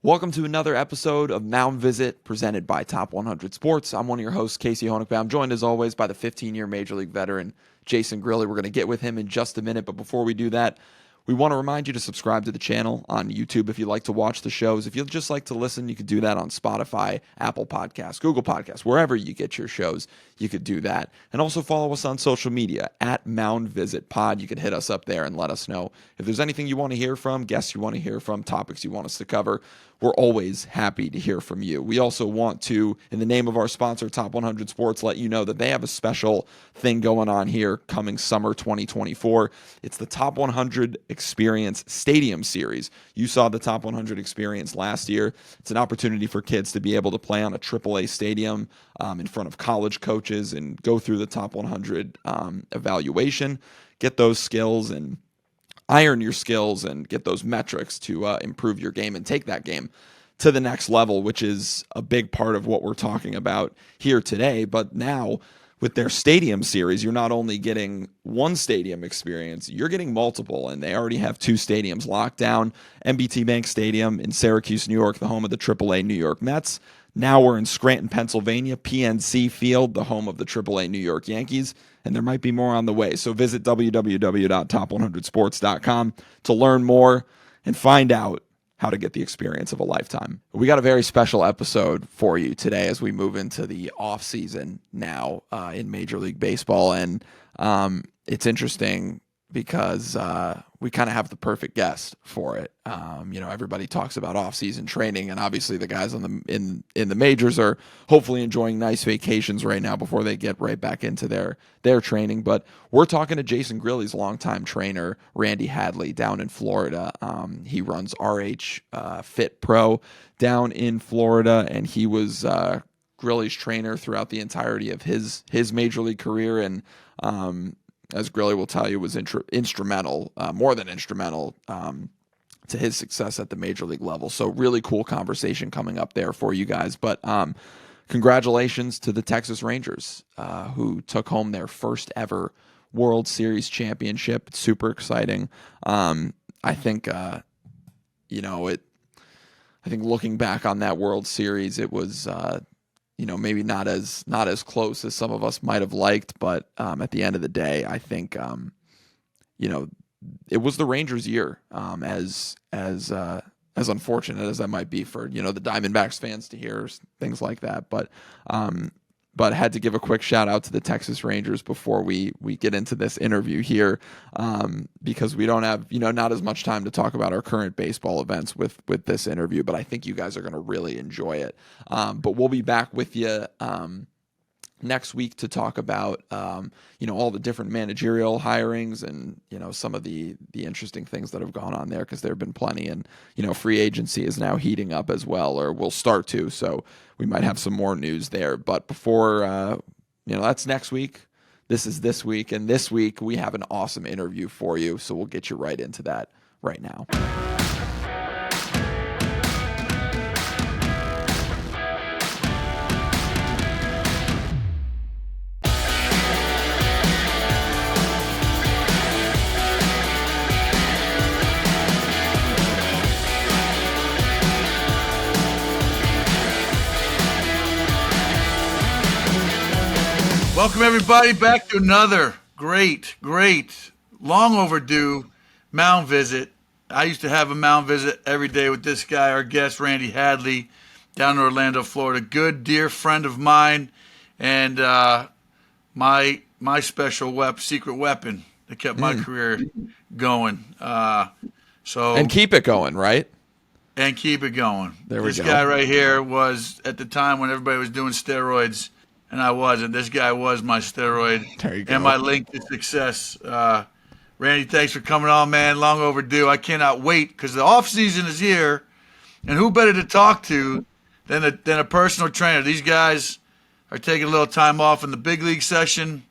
Welcome to another episode of Mound Visit presented by Top 100 Sports. I'm one of your hosts, Casey Honigbaum, joined as always by the 15-year Major League veteran, Jason Grilli. We're going to get with him in just a minute, but before we do that, we want to remind you to subscribe to the channel on YouTube if you'd like to watch the shows. If you'd just like to listen, you could do that on Spotify, Apple Podcasts, Google Podcasts, wherever you get your shows, you could do that. And also follow us on social media at Mound Visit Pod. You could hit us up there and let us know if there's anything you want to hear from, guests you want to hear from, topics you want us to cover. We're always happy to hear from you. We also want to, in the name of our sponsor, Top 100 Sports, let you know that they have a special thing going on here coming summer 2024. It's the Top 100 Experience Stadium Series. You saw the Top 100 Experience last year. It's an opportunity for kids to be able to play on a AAA stadium in front of college coaches and go through the Top 100 evaluation, get those skills and iron your skills and get those metrics to improve your game and take that game to the next level, which is a big part of what we're talking about here today. But now with their stadium series, you're not only getting one stadium experience, you're getting multiple, and they already have two stadiums locked down. MBT Bank Stadium in Syracuse, New York, the home of the AAA New York Mets. Now we're in Scranton, Pennsylvania, PNC Field, the home of the AAA New York Yankees, and there might be more on the way. So visit www.top100sports.com to learn more and find out how to get the experience of a lifetime. We got a very special episode for you today as we move into the offseason now in Major League Baseball, and it's interesting because we kind of have the perfect guest for it. Everybody talks about off-season training, and obviously the guys in the majors are hopefully enjoying nice vacations right now before they get right back into their training. But we're talking to Jason Grilli's longtime trainer, Randy Hadley, down in Florida. He runs RH Fit Pro down in Florida, and he was Grilli's trainer throughout the entirety of his major league career, and as Grilli will tell you, was instrumental, more than instrumental, to his success at the major league level. So really cool conversation coming up there for you guys. But congratulations to the Texas Rangers, who took home their first ever World Series championship. It's super exciting. I think looking back on that World Series, it was maybe not as close as some of us might have liked, but at the end of the day, I think it was the Rangers' year. As unfortunate as that might be for the Diamondbacks fans to hear things like that, but I had to give a quick shout out to the Texas Rangers before we get into this interview here, because we don't have not as much time to talk about our current baseball events with this interview, but I think you guys are going to really enjoy it. But we'll be back with you next week to talk about all the different managerial hirings and some of the interesting things that have gone on there, because there have been plenty, and free agency is now heating up as well, or will start to, so we might have some more news there. But before that's next week, this is this week, and this week we have an awesome interview for you, so we'll get you right into that right now. Welcome, everybody, back to another great, long overdue Mound Visit. I used to have a Mound Visit every day with this guy, our guest, Randy Hadley, down in Orlando, Florida. Good, dear friend of mine, and my special secret weapon that kept my career going. And keep it going, right? And keep it going. There we go. This guy right here was, at the time when everybody was doing steroids, and I wasn't. This guy was my steroid and my link to success. Randy, thanks for coming on, man. Long overdue. I cannot wait, because the offseason is here, and who better to talk to than a personal trainer? These guys are taking a little time off in the big league session.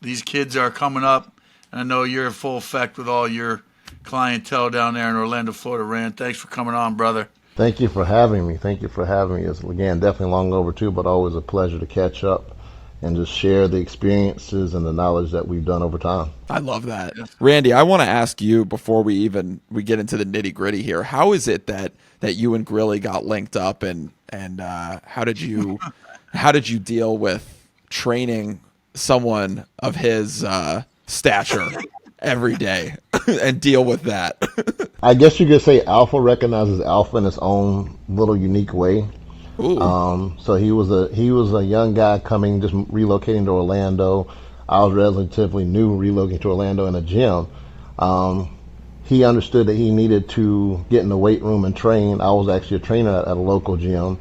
These kids are coming up, and I know you're in full effect with all your clientele down there in Orlando, Florida. Rand, thanks for coming on, brother. Thank you for having me. It's, again, definitely long overdue, but always a pleasure to catch up and just share the experiences and the knowledge that we've done over time. I love that. Randy, I want to ask you before we get into the nitty gritty here. How is it that you and Grilli got linked up, and how did you deal with training someone of his stature every day and deal with that? I guess you could say Alpha recognizes Alpha in its own little unique way. Ooh. So he was a young guy coming, just relocating to Orlando. I was relatively new relocating to Orlando in a gym. He understood that he needed to get in the weight room and train. I was actually a trainer at a local gym.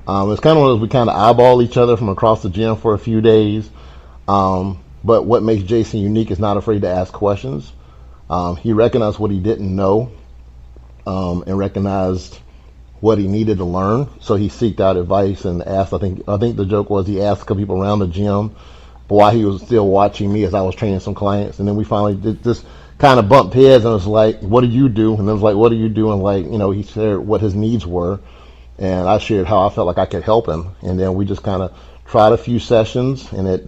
It's kind of one of those, we kind of eyeball each other from across the gym for a few days. But what makes Jason unique is not afraid to ask questions. He recognized what he didn't know, and recognized what he needed to learn. So he seeked out advice and asked. I think the joke was he asked a couple people around the gym while he was still watching me as I was training some clients. And then we finally did just kind of bumped heads, and it was like, "What do you do?" And it was like, "What do you do?" And like, he shared what his needs were, and I shared how I felt like I could help him. And then we just kind of tried a few sessions, and a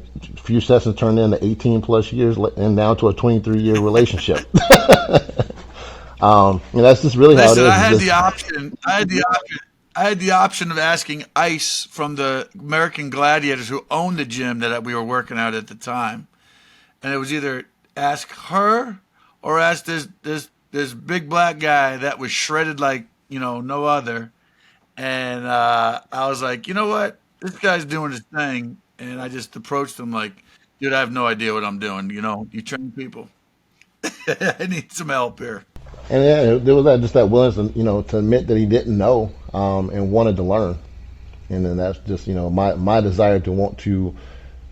few sessions turned into 18 plus years and down to a 23-year relationship. And that's just really how it is. I had the option of asking Ice from the American Gladiators, who owned the gym that we were working out at the time, and it was either ask her or ask this big black guy that was shredded like no other. And I was like, you know what, this guy's doing his thing, and I just approached him like, dude, I have no idea what I'm doing. You train people. I need some help here. And yeah, there was that willingness, to admit that he didn't know, and wanted to learn. And then that's just, my desire to want to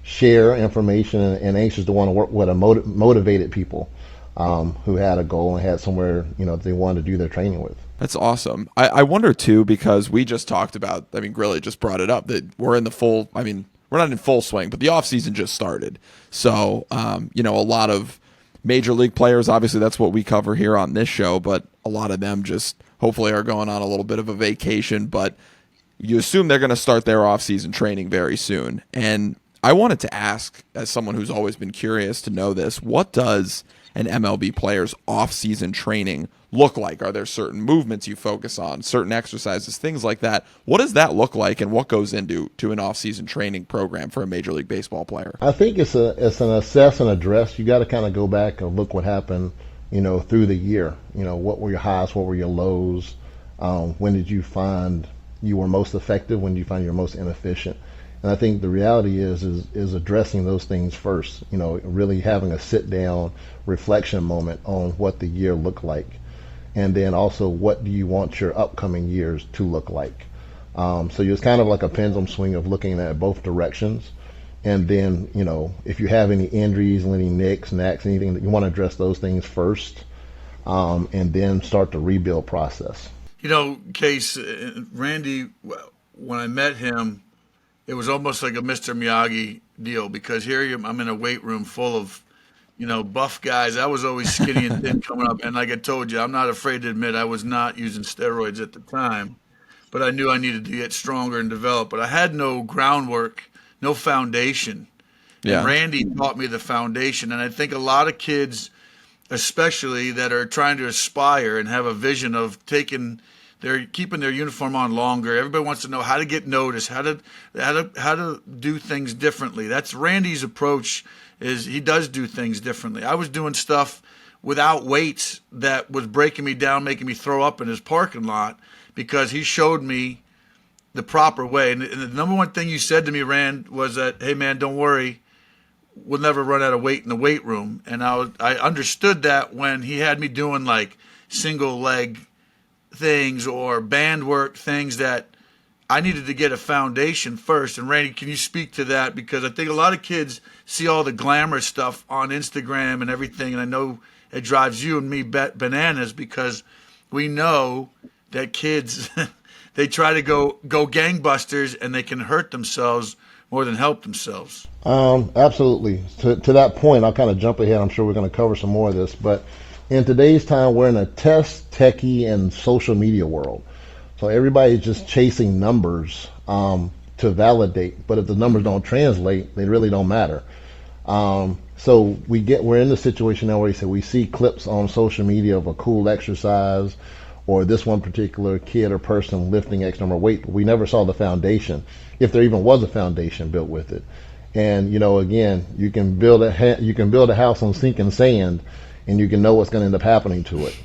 share information, and anxious to want to work with motivated people, who had a goal and had somewhere, they wanted to do their training with. That's awesome. I wonder too, because we just talked about, Grilli just brought it up, that we're not in full swing, but the offseason just started. So, a lot of major league players, obviously that's what we cover here on this show, but a lot of them just hopefully are going on a little bit of a vacation, but you assume they're going to start their offseason training very soon. And I wanted to ask, as someone who's always been curious to know this, what does an MLB player's off-season training look like? Are there certain movements you focus on, certain exercises, things like that? What does that look like, and what goes into an off-season training program for a Major League Baseball player? I think it's an assess and address. You got to kind of go back and look what happened, through the year. What were your highs, what were your lows? When did you find you were most effective? When did you find you were most inefficient? And I think the reality is addressing those things first. Really having a sit down reflection moment on what the year looked like, and then also what do you want your upcoming years to look like. So it's kind of like a pendulum swing of looking at both directions. And then, if you have any injuries, any nicks, knacks, anything, that you want to address those things first, and then start the rebuild process. Case, Randy, when I met him, it was almost like a Mr. Miyagi deal, because here I'm in a weight room full of, buff guys. I was always skinny and thin coming up. And like I told you, I'm not afraid to admit I was not using steroids at the time, but I knew I needed to get stronger and develop. But I had no groundwork, no foundation. Yeah. And Randy taught me the foundation. And I think a lot of kids, especially that are trying to aspire and have a vision of they're keeping their uniform on longer. Everybody wants to know how to get noticed, how to do things differently. That's Randy's approach. Is he does do things differently. I was doing stuff without weights that was breaking me down, making me throw up in his parking lot, because he showed me the proper way. And the number one thing you said to me, Rand, was that, hey man, don't worry, we'll never run out of weight in the weight room. And I understood that when he had me doing like single leg things or band work, things that I needed to get a foundation first. And Randy, can you speak to that? Because I think a lot of kids see all the glamour stuff on Instagram and everything, and I know it drives you and me bananas, because we know that kids they try to go gangbusters, and they can hurt themselves more than help themselves. Absolutely. To that point, I'll kind of jump ahead. I'm sure we're going to cover some more of this, but in today's time, we're in a test, techie, and social media world. So everybody's just chasing numbers to to validate. But if the numbers don't translate, they really don't matter. So we're in the situation now where we see clips on social media of a cool exercise or this one particular kid or person lifting X number of weight, but we never saw the foundation, if there even was a foundation built with it. And again, you can build a house on sinking sand, and you can know what's going to end up happening to it.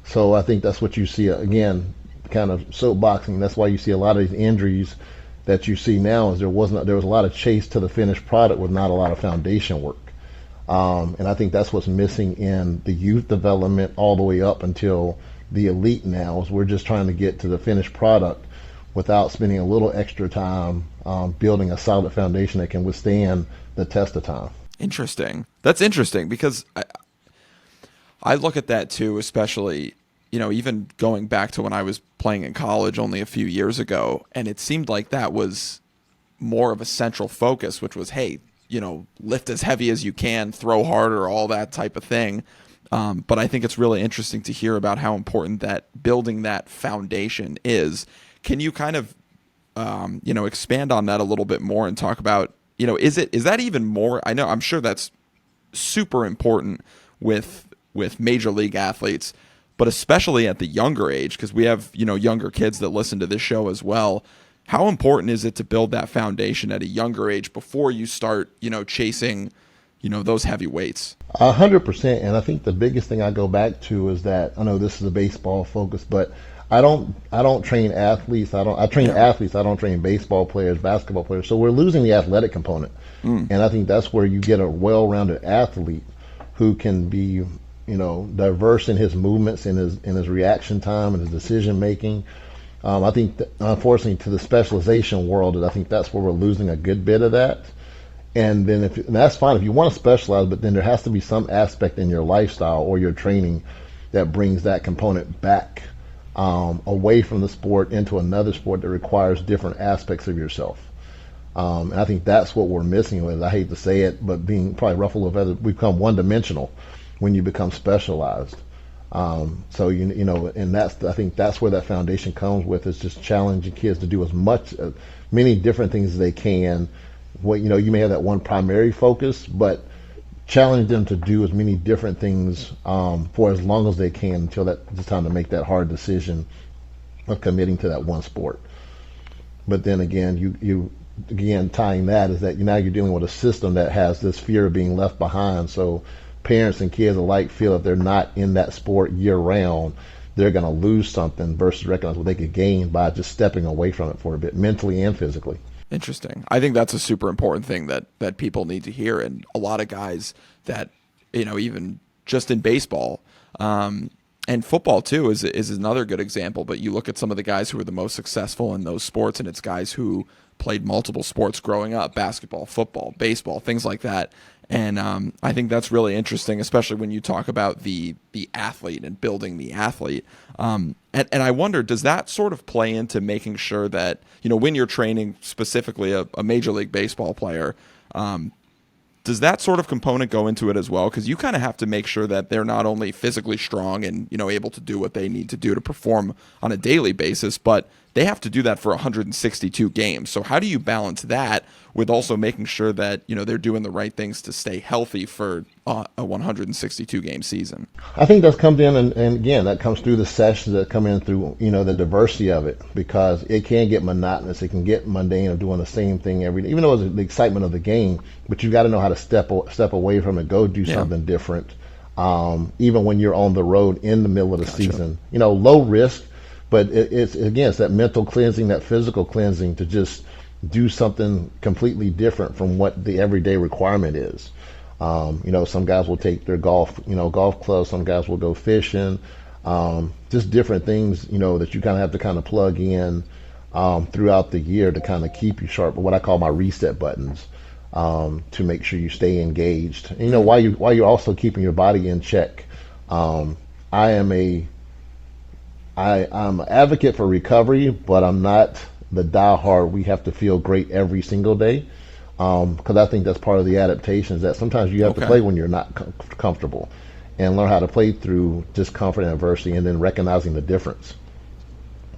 So I think that's what you see again, kind of soapboxing. That's why you see a lot of these injuries that you see now. Is there was a lot of chase to the finished product with not a lot of foundation work. And I think that's what's missing in the youth development all the way up until the elite now. Is we're just trying to get to the finished product without spending a little extra time building a solid foundation that can withstand the test of time. Interesting. That's interesting because I look at that too, especially, even going back to when I was playing in college only a few years ago, and it seemed like that was more of a central focus, which was, hey, lift as heavy as you can, throw harder, all that type of thing. But I think it's really interesting to hear about how important that building that foundation is. Can you kind of, expand on that a little bit more and talk about, is that even more? I'm sure that's super important with major league athletes, but especially at the younger age, because we have, younger kids that listen to this show as well. How important is it to build that foundation at a younger age before you start, chasing, those heavy weights? 100%. And I think the biggest thing I go back to is that, I know this is a baseball focus, but I don't train athletes. I train athletes. I don't train baseball players, basketball players. So we're losing the athletic component. And I think that's where you get a well-rounded athlete who can be, diverse in his movements, in his reaction time, and his decision making. I think, unfortunately, to the specialization world, I think that's where we're losing a good bit of that. And then and that's fine if you want to specialize, but then there has to be some aspect in your lifestyle or your training that brings that component back away from the sport into another sport that requires different aspects of yourself. And I think that's what we're missing with it. I hate to say it, but being probably ruffled with feathers, we become one-dimensional when you become specialized. So and I think that's where that foundation comes with. It's just challenging kids to do many different things as they can. You may have that one primary focus, but challenge them to do as many different things for as long as they can until it's time to make that hard decision of committing to that one sport. But then again, you tying that is that now you're dealing with a system that has this fear of being left behind. So parents and kids alike feel if they're not in that sport year round, they're going to lose something versus recognize what they could gain by just stepping away from it for a bit, mentally and physically. Interesting. I think that's a super important thing that people need to hear. And a lot of guys that, even just in baseball, and football too is another good example. But you look at some of the guys who are the most successful in those sports, and it's guys who played multiple sports growing up: basketball, football, baseball, things like that. And I think that's really interesting, especially when you talk about the athlete and building the athlete. And I wonder, does that sort of play into making sure that, when you're training specifically a Major League Baseball player, does that sort of component go into it as well? Because you kind of have to make sure that they're not only physically strong and, able to do what they need to do to perform on a daily basis, but they have to do that for 162 games. So how do you balance that with also making sure that, they're doing the right things to stay healthy for a 162 game season? I think that comes in, and again, that comes through the sessions that come in through, the diversity of it, because it can get monotonous. It can get mundane of doing the same thing every day, even though it's the excitement of the game, but you got to know how to step away from it, go do something different. Even when you're on the road in the middle of the season, low risk, but it's that mental cleansing, that physical cleansing to just do something completely different from what the everyday requirement is. Some guys will take their golf clubs. Some guys will go fishing. Just different things, that you kind of have to kind of plug in throughout the year to kind of keep you sharp. But what I call my reset buttons to make sure you stay engaged. And, while you're also keeping your body in check. I'm an advocate for recovery, but I'm not the diehard. We have to feel great every single day, because I think that's part of the adaptation. Is that sometimes you have to play when you're not comfortable, and learn how to play through discomfort and adversity, and then recognizing the difference.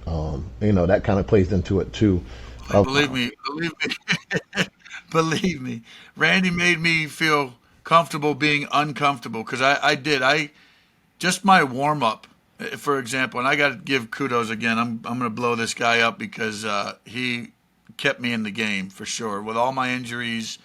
That kind of plays into it too. Believe me, believe me, believe me. Randy made me feel comfortable being uncomfortable because I did. Just my warm up, for example, and I got to give kudos again. I'm going to blow this guy up because he kept me in the game for sure. With all my injuries,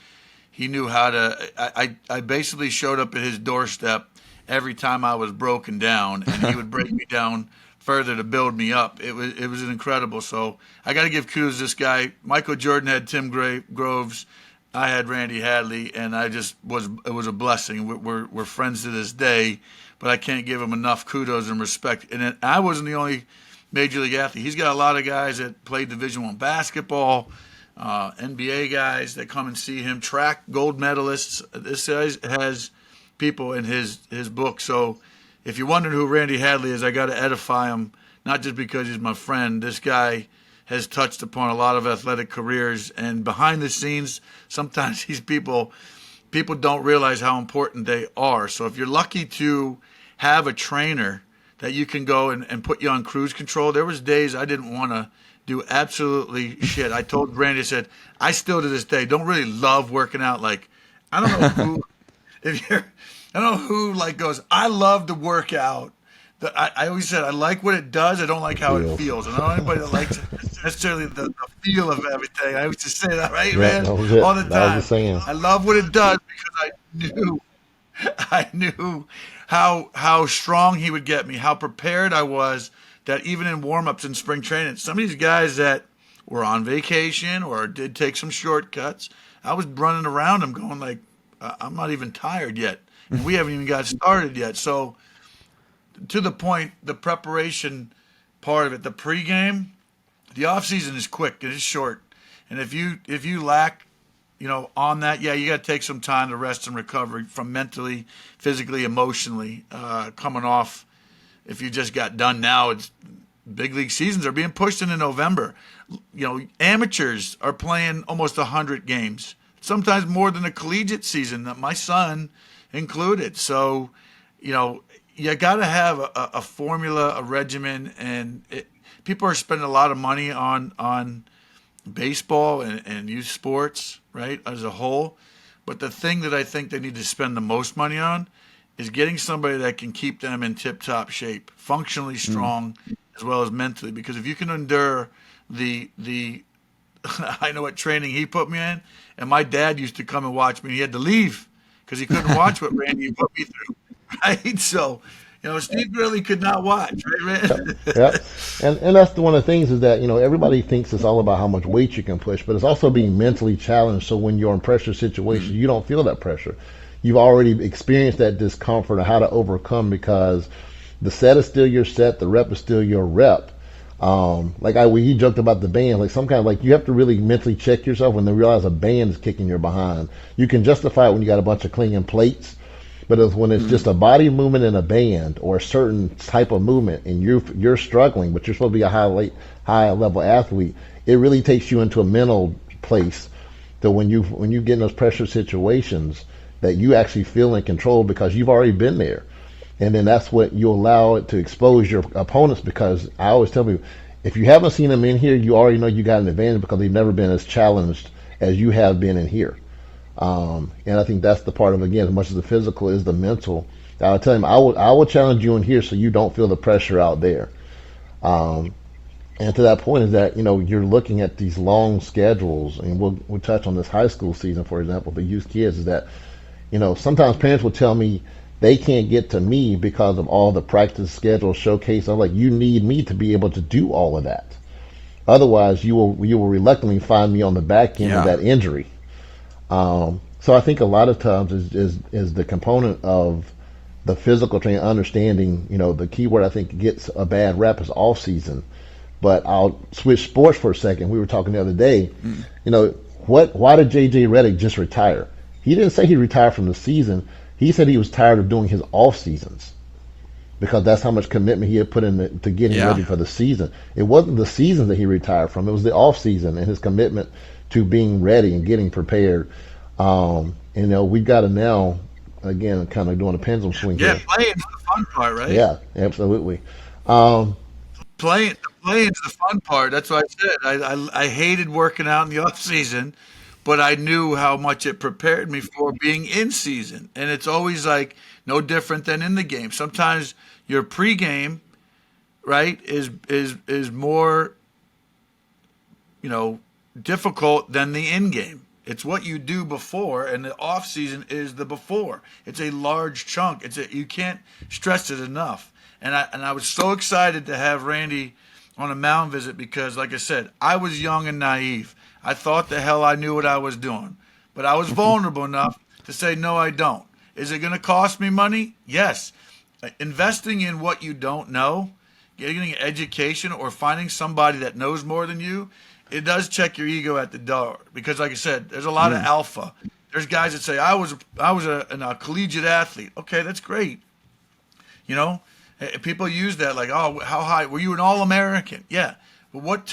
he knew how to. I basically showed up at his doorstep every time I was broken down, and he would break me down further to build me up. It was incredible. So I got to give kudos to this guy. Michael Jordan had Tim Groves. I had Randy Hadley, and it was a blessing. We're friends to this day, but I can't give him enough kudos and respect. And I wasn't the only major league athlete. He's got a lot of guys that played Division I basketball, NBA guys that come and see him, track gold medalists. This guy has people in his book. So if you're wondering who Randy Hadley is, I got to edify him, not just because he's my friend. This guy has touched upon a lot of athletic careers, and behind the scenes, sometimes these people don't realize how important they are. So if you're lucky to have a trainer that you can go and put you on cruise control, there was days I didn't want to do absolutely shit. I told Randy, I said, I still to this day don't really love working out. Like, I don't know who, I don't know who like goes, I love to work out. I always said I like what it does. I don't like how it feels. And I don't know anybody that likes necessarily the feel of everything. I used to say that, right, man? That was it. All the time. That was the saying. I love what it does because I knew how strong he would get me, how prepared I was. That even in warm-ups in spring training, some of these guys that were on vacation or did take some shortcuts, I was running around them going like, I'm not even tired yet, and we haven't even got started yet. So, to the point, the preparation part of it, the pregame, the offseason is quick, it is short, and if you lack, on that, yeah, you got to take some time to rest and recover from mentally, physically, emotionally, coming off. If you just got done now, it's big league seasons are being pushed into November. Amateurs are playing almost 100 games, sometimes more than a collegiate season, that my son included. So, you got to have a formula, a regimen, and people are spending a lot of money on baseball and youth sports, right, as a whole. But the thing that I think they need to spend the most money on is getting somebody that can keep them in tip-top shape, functionally strong, as well as mentally. Because if you can endure the I know what training he put me in, and my dad used to come and watch me. He had to leave because he couldn't watch what Randy put me through, right? So, Steve Grilli could not watch, right, Randy? Yeah, and that's one of the things is that everybody thinks it's all about how much weight you can push, but it's also being mentally challenged. So when you're in pressure situations, you don't feel that pressure. You've already experienced that discomfort of how to overcome because the set is still your set, the rep is still your rep. He joked about the band, like some kind of like you have to really mentally check yourself when they realize a band is kicking your behind. You can justify it when you got a bunch of clinging plates, but when it's just a body movement in a band or a certain type of movement and you're struggling, but you're supposed to be a high level athlete, it really takes you into a mental place that when you get in those pressure situations that you actually feel in control because you've already been there. And then that's what you allow it to expose your opponents, because I always tell people, if you haven't seen them in here, you already know you got an advantage because they've never been as challenged as you have been in here. And I think that's the part of, again, as much as the physical is the mental. I'll tell him, I will challenge you in here so you don't feel the pressure out there. And to that point is that, you're looking at these long schedules, and we'll touch on this high school season, for example, the youth kids, is that, sometimes parents will tell me they can't get to me because of all the practice schedule showcase. I'm like, you need me to be able to do all of that. Otherwise, you will reluctantly find me on the back end of that injury. So I think a lot of times is the component of the physical training, understanding, the key word I think gets a bad rap is off season. But I'll switch sports for a second. We were talking the other day, why did JJ Redick just retire? He didn't say he retired from the season. He said he was tired of doing his off seasons because that's how much commitment he had put in to getting ready for the season. It wasn't the season that he retired from. It was the off season and his commitment to being ready and getting prepared. We've got to now, again, kind of doing a pendulum swing here. Yeah, playing's the fun part, right? Yeah, absolutely. The playing's the fun part. That's what I said. I hated working out in the off season, but I knew how much it prepared me for being in season. And it's always like no different than in the game. Sometimes your pregame, right, is more, difficult than the in game. It's what you do before, and the off season is the before. It's a large chunk. You can't stress it enough. And I was so excited to have Randy on a mound visit because, like I said, I was young and naive. I thought the hell I knew what I was doing, but I was vulnerable enough to say, no, I don't. Is it going to cost me money? Yes. Investing in what you don't know, getting an education, or finding somebody that knows more than you, it does check your ego at the door. Because, like I said, there's a lot of alpha. There's guys that say, I was a collegiate athlete. Okay, that's great. People use that like, oh, how high were you? An All-American? Yeah. But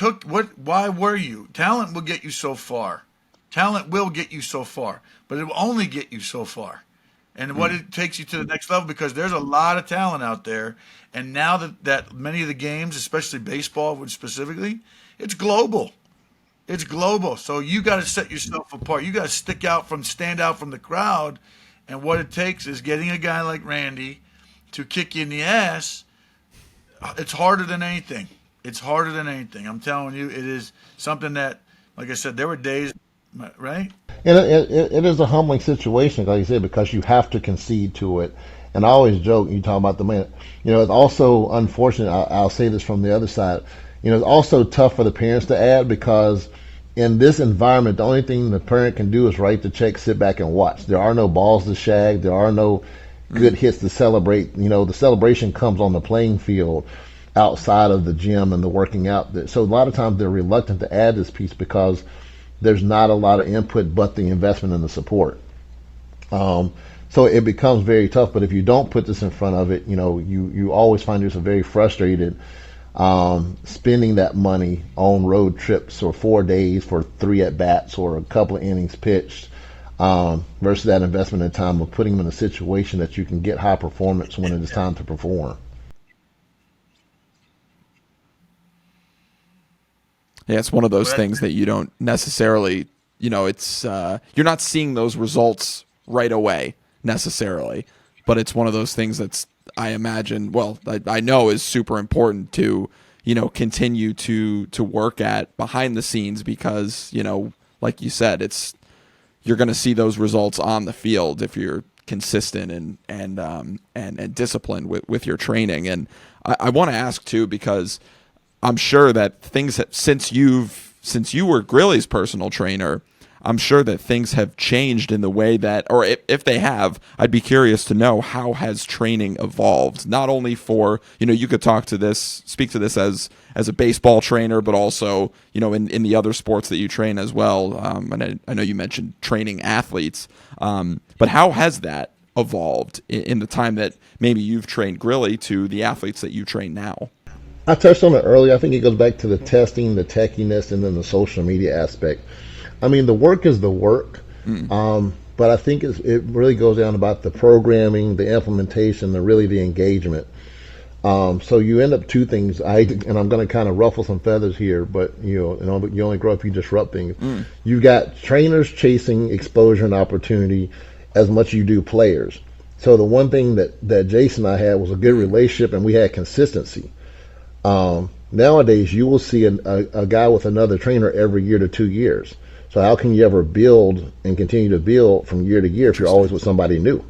why were you? Talent will get you so far. Talent will get you so far, but it will only get you so far. And what it takes you to the next level, because there's a lot of talent out there. And now that many of the games, especially baseball specifically, it's global. It's global. So you got to set yourself apart. You got to stand out from the crowd. And what it takes is getting a guy like Randy to kick you in the ass. It's harder than anything. It's harder than anything. I'm telling you, it is something that, like I said, there were days, right? And it is a humbling situation, like you said, because you have to concede to it. And I always joke, you talk about the man, it's also unfortunate. I'll say this from the other side. It's also tough for the parents to add, because in this environment, the only thing the parent can do is write the check, sit back and watch. There are no balls to shag. There are no good hits to celebrate. The celebration comes on the playing field outside of the gym and the working out. So a lot of times they're reluctant to add this piece because there's not a lot of input but the investment and the support. So it becomes very tough. But if you don't put this in front of it, you always find yourself very frustrated spending that money on road trips or 4 days for 3 at-bats or a couple of innings pitched, versus that investment in time of putting them in a situation that you can get high performance when it is time to perform. Yeah, it's one of those things that you don't necessarily, it's you're not seeing those results right away necessarily, but it's one of those things that's, I imagine, I know is super important to, continue to work at behind the scenes, because, like you said, you're going to see those results on the field if you're consistent and disciplined with your training. And I want to ask too, because I'm sure that since you were Grilli's personal trainer, I'm sure that things have changed in the way that, or if they have, I'd be curious to know how has training evolved, not only for, you could speak to this as a baseball trainer, but also, in the other sports that you train as well. And I know you mentioned training athletes, but how has that evolved in the time that maybe you've trained Grilli to the athletes that you train now? I touched on it earlier. I think it goes back to the testing, the techiness, and then the social media aspect. I mean, the work is the work, but I think it really goes down about the programming, the implementation, the engagement. So you end up two things. And I'm going to kind of ruffle some feathers here, but you only grow if you disrupt things. You've got trainers chasing exposure and opportunity as much as you do players. So the one thing that Jason and I had was a good relationship, and we had consistency. Nowadays, you will see a guy with another trainer every year to 2 years. So how can you ever build and continue to build from year to year if you're always with somebody new?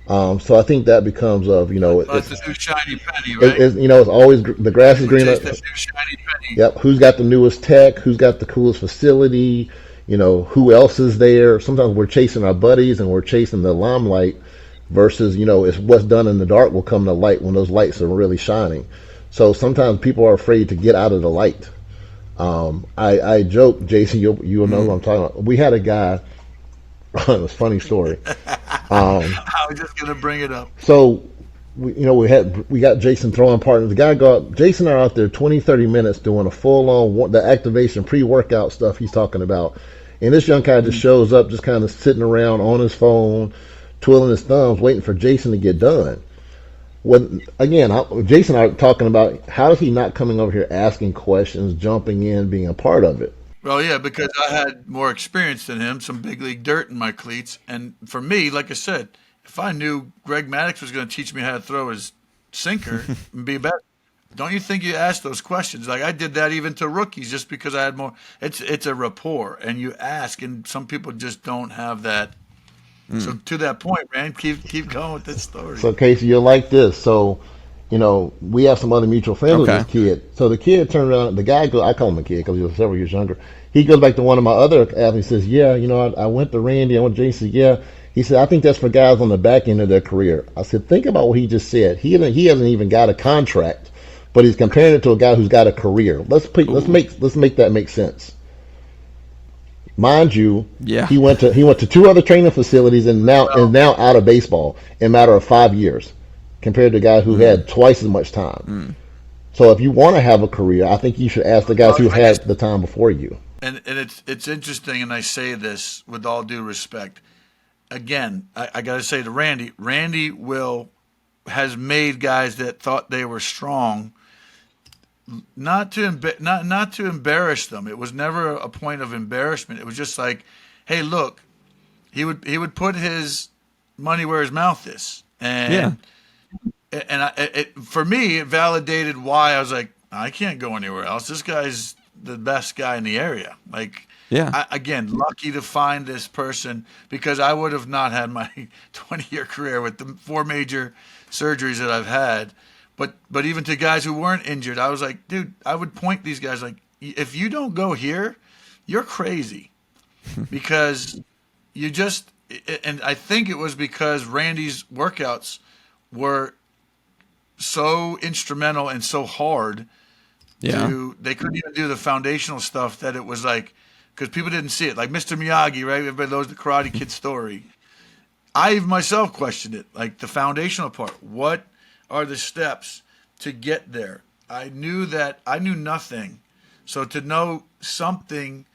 So I think that becomes it's the new shiny penny, right? It's always the grass is greener. The new shiny penny. Yep. Who's got the newest tech? Who's got the coolest facility? Who else is there? Sometimes we're chasing our buddies and we're chasing the limelight versus, it's what's done in the dark will come to light when those lights are really shining. So sometimes people are afraid to get out of the light. I joke, Jason, you'll know what I'm talking about. We had a guy, it was a funny story. I was just going to bring it up. So, we got Jason throwing partners. Jason are out there 20, 30 minutes doing a full-on, the activation, pre-workout stuff he's talking about. And this young guy just shows up, just kind of sitting around on his phone, twiddling his thumbs, waiting for Jason to get done. Jason and I are talking about how is he not coming over here asking questions, jumping in, being a part of it. Well, yeah, because I had more experience than him, some big league dirt in my cleats. And for me, like I said, if I knew Greg Maddux was going to teach me how to throw his sinker and be better, don't you think you ask those questions? Like I did that even to rookies just because I had more. It's a rapport, and you ask, and some people just don't have that. So to that point, Rand, keep going with this story. So Casey, you're like this. So, we have some other mutual friends with Okay. this kid. So the kid turned around. The guy I call him a kid because he was several years younger. He goes back to one of my other athletes. Says, "Yeah, I went to Randy. I went to Jason. Yeah." He said, "I think that's for guys on the back end of their career." I said, "Think about what he just said. He hasn't even got a contract, but he's comparing it to a guy who's got a career. Let's make that make sense." Mind you, Yeah. he went to two other training facilities and now Well, is now out of baseball in a matter of 5 years, compared to a guy who had twice as much time. So if you want to have a career, I think you should ask the guys who I just had the time before you. and it's interesting, and I say this with all due respect. Again, I got to say to Randy, Randy will has made guys that thought they were strong not to embarrass them. It was never a point of embarrassment. It was just like, hey, look, he would put his money where his mouth is, Yeah. for me, it validated why I was like, I can't go anywhere else. This guy's the best guy in the area. Like, Yeah. again, lucky to find this person because I would have not had my 20-year career with the 4 major surgeries that I've had. But even to guys who weren't injured, I was like, dude, I would point these guys like, if you don't go here, you're crazy because you just. And I think it was because Randy's workouts were so instrumental and so hard Yeah. they couldn't even do the foundational stuff that it was like because people didn't see it like Mr. Miyagi, right? Everybody knows the Karate Kid story. I myself questioned it, like the foundational part. What are the steps to get there? I knew nothing, so to know something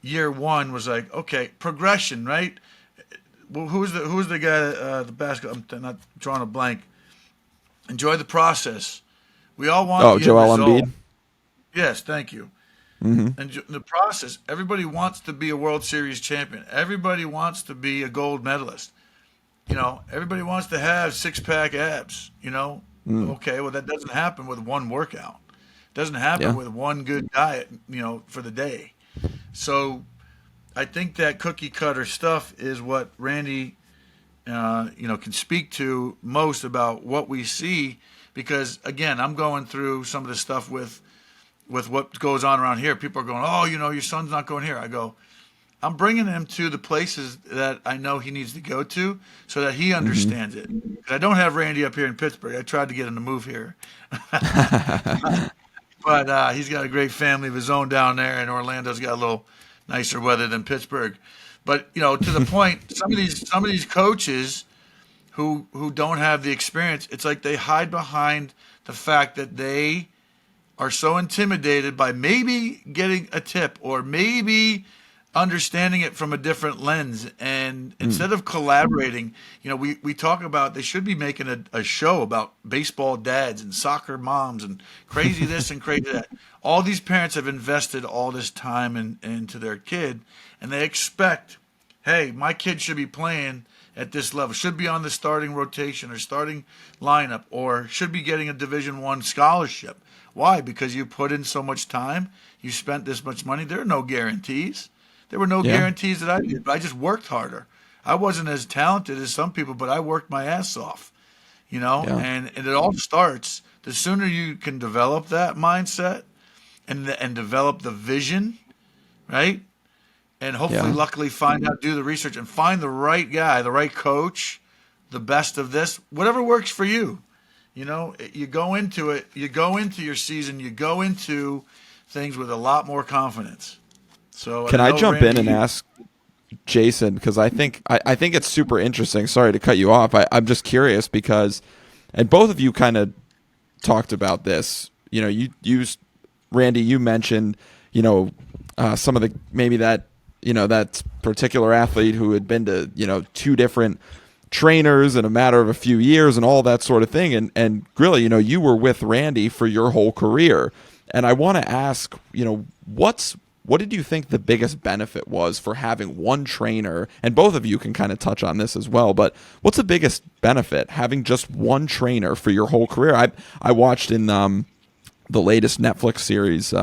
year one was like, okay, progression, right? Well, who's the guy, the basketball? I'm not drawing a blank. Enjoy the process. We all want Oh, the end Joel result. Embiid. Yes, thank you. And the process, everybody wants to be a World Series champion. Everybody wants to be a gold medalist. Everybody wants to have 6-pack abs. Okay, well, that doesn't happen with one workout. It doesn't happen Yeah. with one good diet, for the day. So I think that cookie cutter stuff is what Randy, can speak to most about what we see. Because again, I'm going through some of the stuff with what goes on around here. People are going, oh, your son's not going here. I go, I'm bringing him to the places that I know he needs to go to so that he understands it. 'Cause I don't have Randy up here in Pittsburgh. I tried to get him to move here. But he's got a great family of his own down there, and Orlando's got a little nicer weather than Pittsburgh. But to the point, some of these coaches who don't have the experience, it's like they hide behind the fact that they are so intimidated by maybe getting a tip or maybe understanding it from a different lens. And instead of collaborating, we talk about they should be making a show about baseball dads and soccer moms and crazy this and crazy that. All these parents have invested all this time into their kid, and they expect, hey, my kid should be playing at this level, should be on the starting rotation or starting lineup, or should be getting a Division I scholarship. Why? Because you put in so much time, you spent this much money. There are no guarantees. There were no Yeah. guarantees that I did, but I just worked harder. I wasn't as talented as some people, but I worked my ass off, Yeah. and it all starts, the sooner you can develop that mindset and develop the vision, right? And hopefully, Yeah. luckily, do the research and find the right guy, the right coach, the best of this, whatever works for you. You go into it, you go into your season, you go into things with a lot more confidence. So Can I know, jump in and Randy, ask Jason? Because I think it's super interesting. Sorry to cut you off. I'm just curious because, and both of you kind of talked about this. Randy, you mentioned, some of the maybe that that particular athlete who had been to 2 different trainers in a matter of a few years and all that sort of thing. And Grilli, you were with Randy for your whole career. And I want to ask, what did you think the biggest benefit was for having one trainer? And both of you can kind of touch on this as well, but what's the biggest benefit having just one trainer for your whole career? I watched in the latest Netflix series,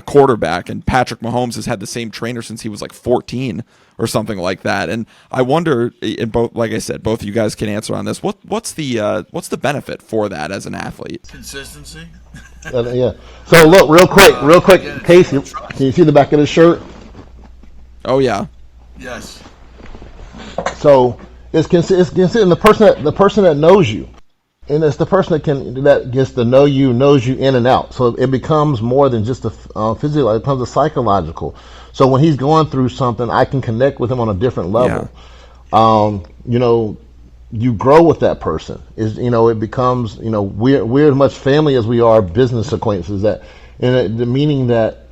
Quarterback, and Patrick Mahomes has had the same trainer since he was like 14 or something like that. And I wonder, and both, like I said, both of you guys can answer on this. What's the benefit for that as an athlete? Consistency. Yeah. So look, real quick, Casey, can you see the back of his shirt? Oh yeah. Yes. So it's considering the person that knows you, and it's the person that gets to know you, knows you in and out. So it becomes more than just a physical; it becomes a psychological. So when he's going through something, I can connect with him on a different level. Yeah. You grow with that person. It becomes, we're as much family as we are business acquaintances. That, and the meaning that,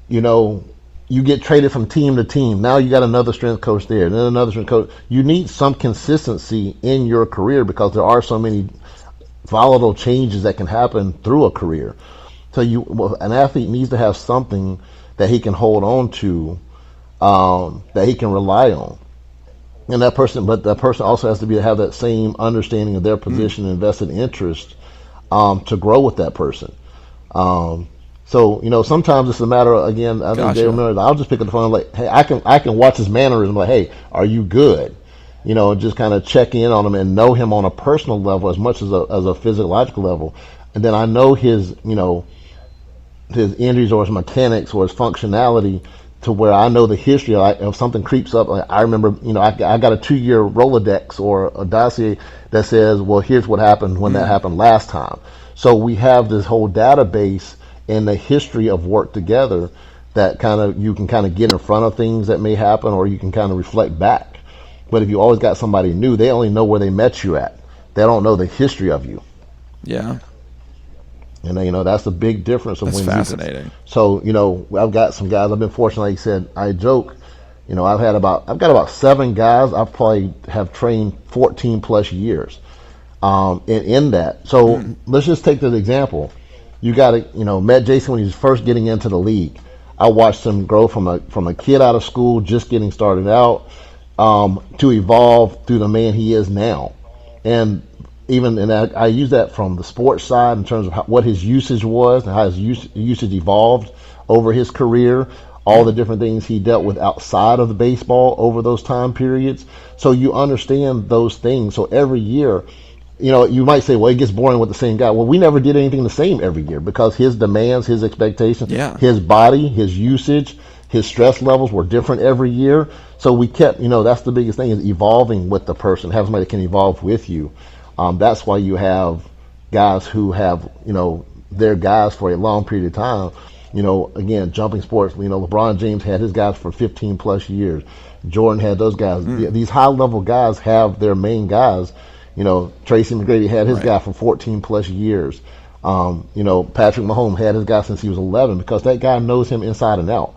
you get traded from team to team. Now you got another strength coach there, and then another strength coach. You need some consistency in your career because there are so many volatile changes that can happen through a career. So an athlete needs to have something that he can hold on to, that he can rely on. And that person also has to have that same understanding of their position and invested interest to grow with that person. So sometimes it's a matter of, again, I think I'll just pick up the phone and like, hey, I can watch his mannerism, like, hey, are you good? Just kind of check in on him and know him on a personal level as much as a physiological level, and then I know his his injuries or his mechanics or his functionality, to where I know the history. If something creeps up, I remember, I got a 2-year Rolodex or a dossier that says, well, here's what happened when that happened last time. So we have this whole database and the history of work together that you can get in front of things that may happen, or you can kind of reflect back. But if you always got somebody new, they only know where they met you at. They don't know the history of you. Yeah. And that's a big difference. That's fascinating. So I've got some guys. I've been fortunate. Like you said, I joke. I've got about 7 guys. I probably have trained 14 plus years. In that. So let's just take the example. You got met Jason when he was first getting into the league. I watched him grow from a kid out of school, just getting started out, to evolve through the man he is now. And I use that from the sports side in terms of what his usage was and how his usage evolved over his career, all the different things he dealt with outside of the baseball over those time periods. So you understand those things. So every year, you might say, well, it gets boring with the same guy. Well, we never did anything the same every year because his demands, his expectations, his body, his usage, his stress levels were different every year. So we kept, that's the biggest thing, is evolving with the person, have somebody that can evolve with you. That's why you have guys who have, their guys for a long period of time. Again, jumping sports, LeBron James had his guys for 15 plus years. Jordan had those guys. These high level guys have their main guys. Tracy McGrady had his guy for 14 plus years. Patrick Mahomes had his guy since he was 11 because that guy knows him inside and out.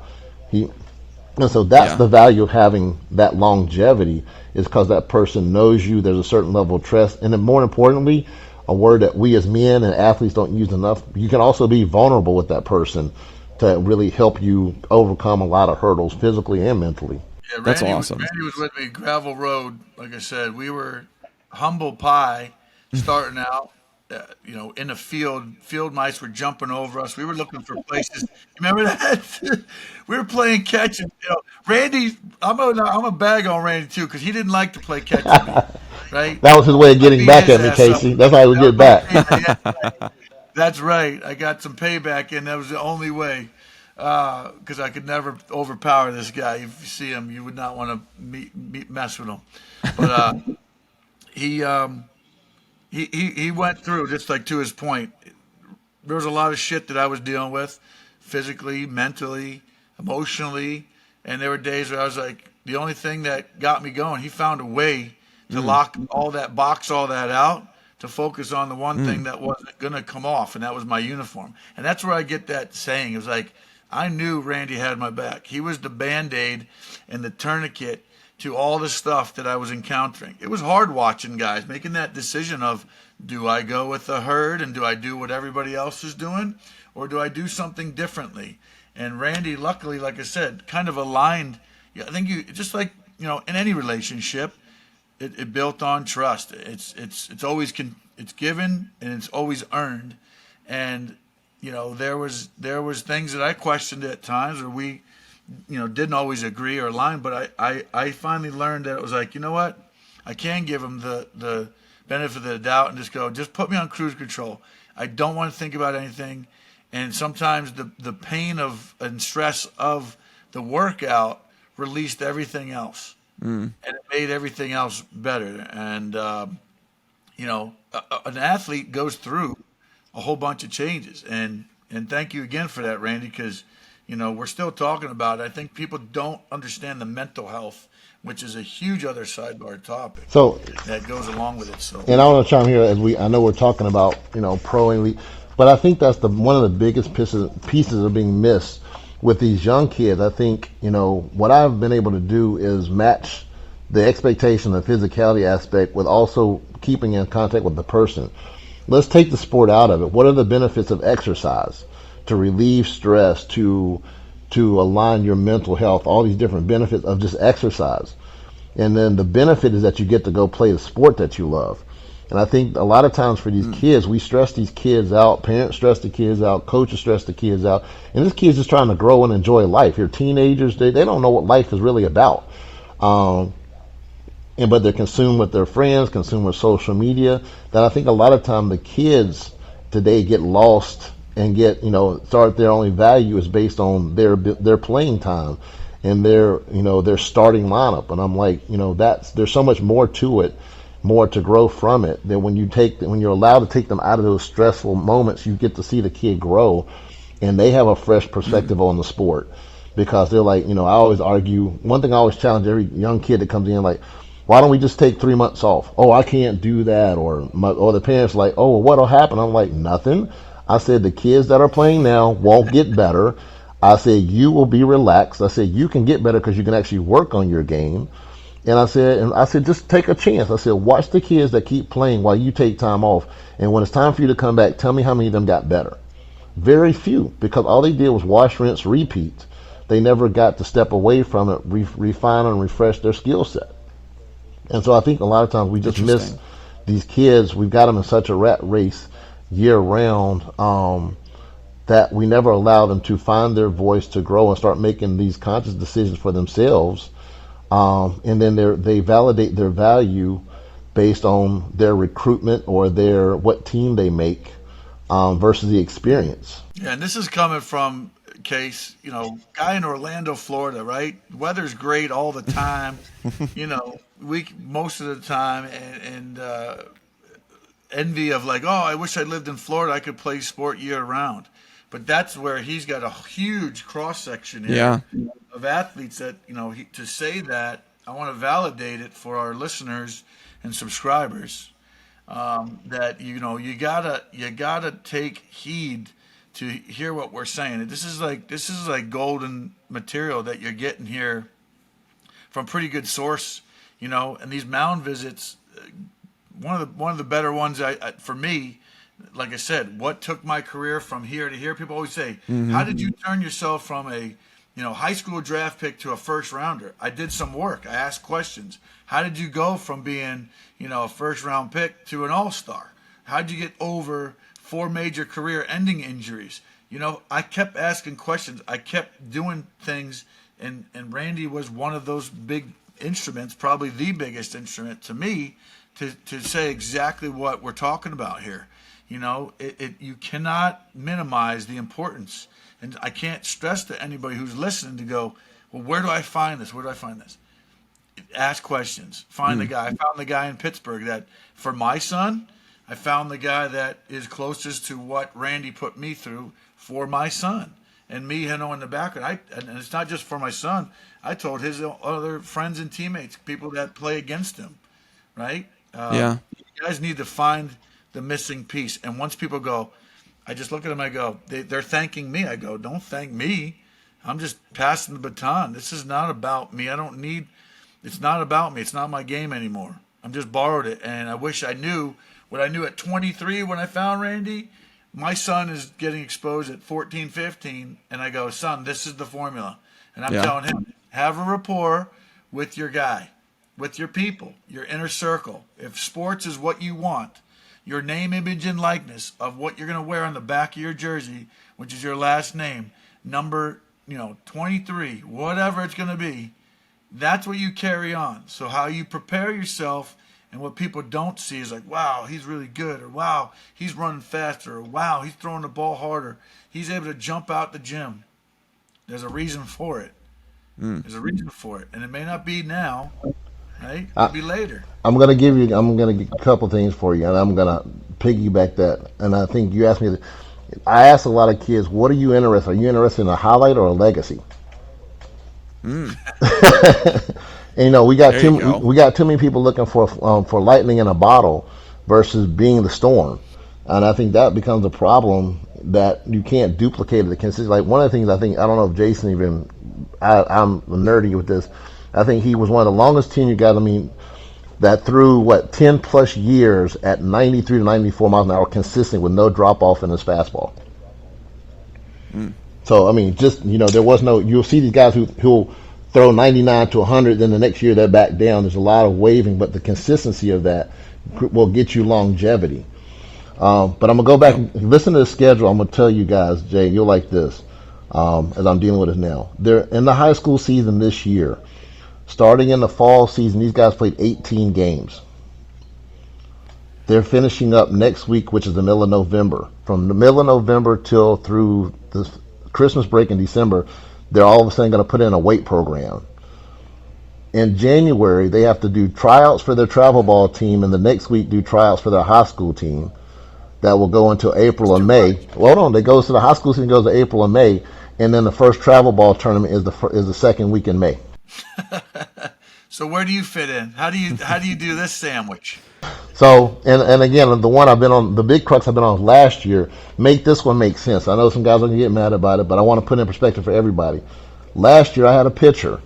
And so that's the value of having that longevity, is because that person knows you. There's a certain level of trust. And then more importantly, a word that we as men and athletes don't use enough, you can also be vulnerable with that person to really help you overcome a lot of hurdles physically and mentally. Yeah, that's awesome. Randy was with me, Gravel Road. Like I said, we were humble pie starting out. In the field mice were jumping over us. We were looking for places. Remember that? We were playing catch. And, Randy, I'm a bag on Randy too, because he didn't like to play catch with me, right? That was his way of getting back at me, Casey. That's how he would get back. That's right. I got some payback, and that was the only way, because I could never overpower this guy. If you see him, you would not want to mess with him. But He went through, just like to his point, there was a lot of shit that I was dealing with, physically, mentally, emotionally, and there were days where I was like, the only thing that got me going, he found a way to box all that out, to focus on the one thing that wasn't going to come off, and that was my uniform. And that's where I get that saying. It was like, I knew Randy had my back. He was the Band-Aid and the tourniquet to all the stuff that I was encountering. It was hard watching guys making that decision of, do I go with the herd and do I do what everybody else is doing, or do I do something differently? And Randy, luckily, like I said, kind of aligned. I think you just like, in any relationship, it built on trust. It's always it's given and it's always earned. And there was things that I questioned at times, or we didn't always agree or align. But I finally learned that it was like, you know what, I can give him the benefit of the doubt and just put me on cruise control. I don't want to think about anything. And sometimes the pain of and stress of the workout released everything else. And it made everything else better. And, an athlete goes through a whole bunch of changes. And thank you again for that, Randy, because, we're still talking about it. I think people don't understand the mental health, which is a huge other sidebar topic So, that goes along with it. So, and I want to chime here I know we're talking about, pro and elite, but I think that's one of the biggest pieces are being missed with these young kids. I think, what I've been able to do is match the expectation, the physicality aspect, with also keeping in contact with the person. Let's take the sport out of it. What are the benefits of exercise? To relieve stress, to align your mental health, all these different benefits of just exercise. And then the benefit is that you get to go play the sport that you love. And I think a lot of times for these kids, we stress these kids out, parents stress the kids out, coaches stress the kids out, and this kid's just trying to grow and enjoy life. You're teenagers, they don't know what life is really about. But they're consumed with their friends, consumed with social media, that I think a lot of time the kids today get lost and start their only value is based on their playing time and their starting lineup. And I'm like, there's so much more to it, more to grow from it, that when you're allowed to take them out of those stressful moments, you get to see the kid grow and they have a fresh perspective on the sport. Because they're like, I always argue, one thing I always challenge every young kid that comes in, like, why don't we just take 3 months off? Oh, I can't do that. Or the parents like, oh, well, what'll happen? I'm like, nothing. I said, the kids that are playing now won't get better. I said, you will be relaxed. I said, you can get better because you can actually work on your game. And I said, just take a chance. I said, watch the kids that keep playing while you take time off. And when it's time for you to come back, tell me how many of them got better. Very few, because all they did was wash, rinse, repeat. They never got to step away from it, refine and refresh their skill set. And so I think a lot of times we just miss these kids. We've got them in such a rat race year round that we never allow them to find their voice, to grow and start making these conscious decisions for themselves. And then they validate their value based on their recruitment or what team they make versus the experience. Yeah, and this is coming from Case, guy in Orlando, Florida, right? Weather's great all the time, most of the time, and envy of like, oh, I wish I lived in Florida. I could play sport year round. But that's where he's got a huge cross section here of athletes that, to say that, I want to validate it for our listeners and subscribers, that, you gotta take heed to hear what we're saying. This is like golden material that you're getting here from pretty good source, and these Mound visits, one of the better ones for me, like I said, what took my career from here to here. People always say, how did you turn yourself from a high school draft pick to a first rounder? I did some work. I asked questions. How did you go from being, a first round pick to an all-star? How did you get over 4 major career-ending injuries? I kept asking questions. I kept doing things, and Randy was one of those big instruments, probably the biggest instrument to me, to say exactly what we're talking about here. You cannot minimize the importance. And I can't stress to anybody who's listening to go, well, where do I find this? Where do I find this? Ask questions. Find the guy. I found the guy in Pittsburgh that, for my son, I found the guy that is closest to what Randy put me through for my son. And me, in the background. And it's not just for my son. I told his other friends and teammates, people that play against him, right? You guys need to find the missing piece. And once people go, I just look at them, I go, they're thanking me. I go, don't thank me. I'm just passing the baton. This is not about me. I don't need, It's not about me. It's not my game anymore. I'm just borrowed it. And I wish I knew what I knew at 23 when I found Randy. My son is getting exposed at 14, 15. And I go, son, this is the formula. And I'm telling him, have a rapport with your guy, with your people, your inner circle. If sports is what you want, your name, image, and likeness of what you're going to wear on the back of your jersey, which is your last name, number, 23, whatever it's going to be, that's what you carry on. So how you prepare yourself and what people don't see is like, wow, he's really good, or wow, he's running faster, or wow, he's throwing the ball harder. He's able to jump out the gym. There's a reason for it. There's a reason for it. And it may not be now, right? It'll be later. I'm gonna give a couple things for you, and I'm gonna piggyback that. And I think you asked me. I asked a lot of kids, "What are you interested? Are you interested in a highlight or a legacy?" And, we got too many people looking for lightning in a bottle versus being the storm, and I think that becomes a problem that you can't duplicate it. Like one of the things I don't know if Jason even. I'm nerdy with this. I think he was one of the longest tenure guys. That threw 10 plus years at 93 to 94 miles an hour consistent with no drop off in his fastball. So there was no. You'll see these guys who'll throw 99 to 100, then the next year they're back down. There's a lot of waving, but the consistency of that will get you longevity. But I'm gonna go back and listen to the schedule. I'm gonna tell you guys, Jay, you'll like this. As I'm dealing with it now. They're in the high school season this year. Starting in the fall season, these guys played 18 games. They're finishing up next week, which is the middle of November. From the middle of November till through the Christmas break in December, they're all of a sudden going to put in a weight program. In January, they have to do tryouts for their travel ball team, and the next week do tryouts for their high school team. That will go until April and May. Well, hold on, they goes to the high school season, goes to April and May. And then the first travel ball tournament is the second week in May. So where do you fit in? How do you do this sandwich? So and again, the one I've been on, the big crux I've been on last year, make this one make sense. I know some guys are gonna get mad about it, but I want to put it in perspective for everybody. Last year I had a pitcher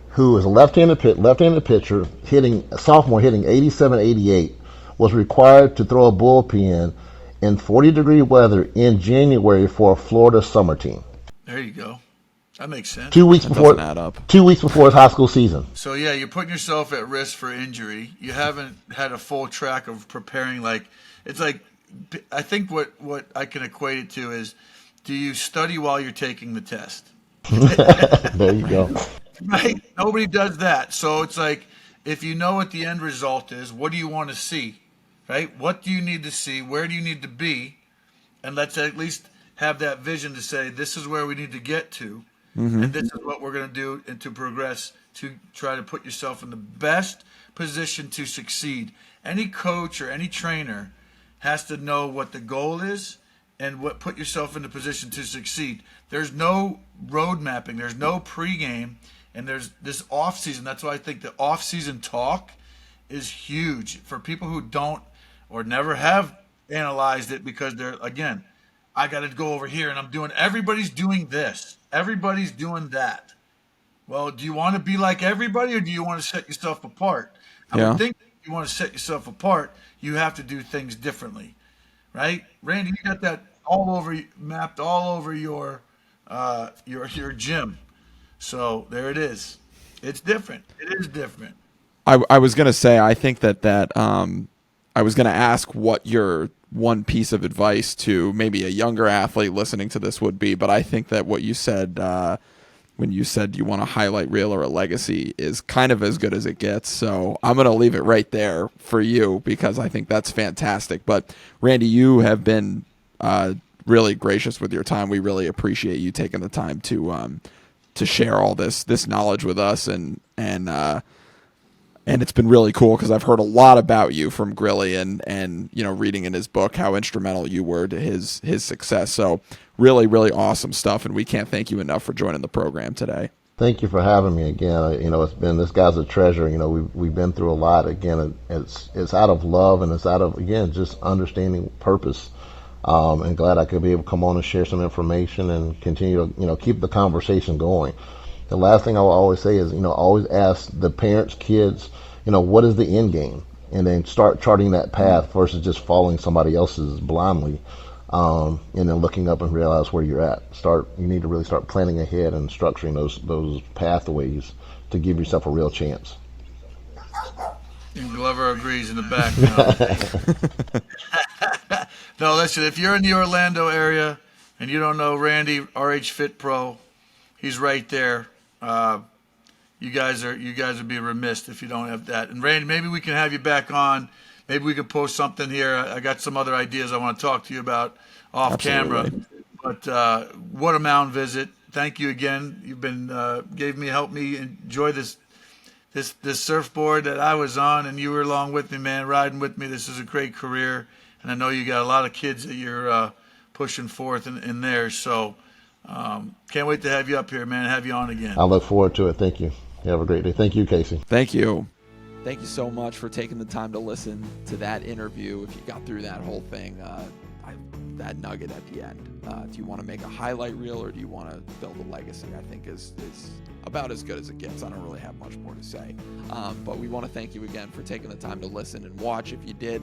who is a left-handed pitcher, a sophomore hitting 87, 88, was required to throw a bullpen in 40-degree weather in January for a Florida summer team. There you go. That makes sense. 2 weeks before his high school season. So yeah, you're putting yourself at risk for injury. You haven't had a full track of preparing. I think what I can equate it to is, do you study while you're taking the test? There you go. Right? Nobody does that. So it's like, if you know what the end result is, what do you want to see? Right? What do you need to see? Where do you need to be? And let's at least have that vision to say, this is where we need to get to. And this is what we're going to do and to progress to try to put yourself in the best position to succeed. Any coach or any trainer has to know what the goal is and put yourself in the position to succeed. There's no road mapping. There's no pregame. And there's this offseason. That's why I think the offseason talk is huge for people who don't or never have analyzed it, because they're, again, I got to go over here and everybody's doing this. Everybody's doing that. Well, do you want to be like everybody, or do you want to set yourself apart? I would think if you want to set yourself apart, you have to do things differently, right? Randy, you got that mapped all over your gym. So there it is. It's different. It is different. I was going to say, I think that I was going to ask what your one piece of advice to maybe a younger athlete listening to this would be, but I think that what you said when you said you want a highlight reel or a legacy is kind of as good as it gets. So I'm going to leave it right there for you, because I think that's fantastic. But Randy, you have been really gracious with your time. We really appreciate you taking the time to share all this knowledge with us, and it's been really cool because I've heard a lot about you from Grilli and reading in his book how instrumental you were to his success. So really, really awesome stuff, and we can't thank you enough for joining the program today. Thank you for having me again. This guy's a treasure. We've been through a lot. Again, it's out of love, and it's out of, again, just understanding purpose. And glad I could be able to come on and share some information and continue to keep the conversation going. the last thing I will always say is, always ask the parents, kids, what is the end game? And then start charting that path versus just following somebody else's blindly. And then looking up and realize where you're at. You need to really start planning ahead and structuring those pathways to give yourself a real chance. And Glover agrees in the back. No, listen, if you're in the Orlando area and you don't know Randy, RH Fit Pro, he's right there. You guys would be remiss if you don't have that. And Randy, maybe we can have you back on. Maybe we could post something here. I got some other ideas I want to talk to you about off camera. But what a Mound visit. Thank you again. You've been helped me enjoy this surfboard that I was on, and you were along with me, man, riding with me. This is a great career, and I know you got a lot of kids that you're pushing forth in there. So can't wait to have you up here, man, and have you on again. I look forward to it. Thank you. You have a great day. Thank you, Casey. Thank you. Thank you so much for taking the time to listen to that interview. If you got through that whole thing, that nugget at the end. Do you want to make a highlight reel, or do you want to build a legacy? I think is about as good as it gets. I don't really have much more to say. But we want to thank you again for taking the time to listen and watch. If you did,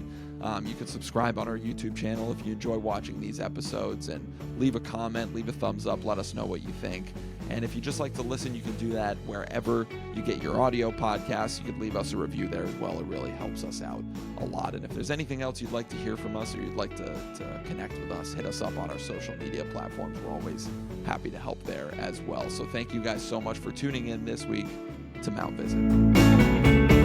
you can subscribe on our YouTube channel if you enjoy watching these episodes, and leave a comment, leave a thumbs up, let us know what you think. And if you just like to listen, you can do that wherever you get your audio podcasts. You can leave us a review there as well. It really helps us out a lot. And if there's anything else you'd like to hear from us, or you'd like to connect with us, hit us up on our social media platforms. We're always happy to help there as well. So thank you guys so much for tuning in this week to Mound Visit.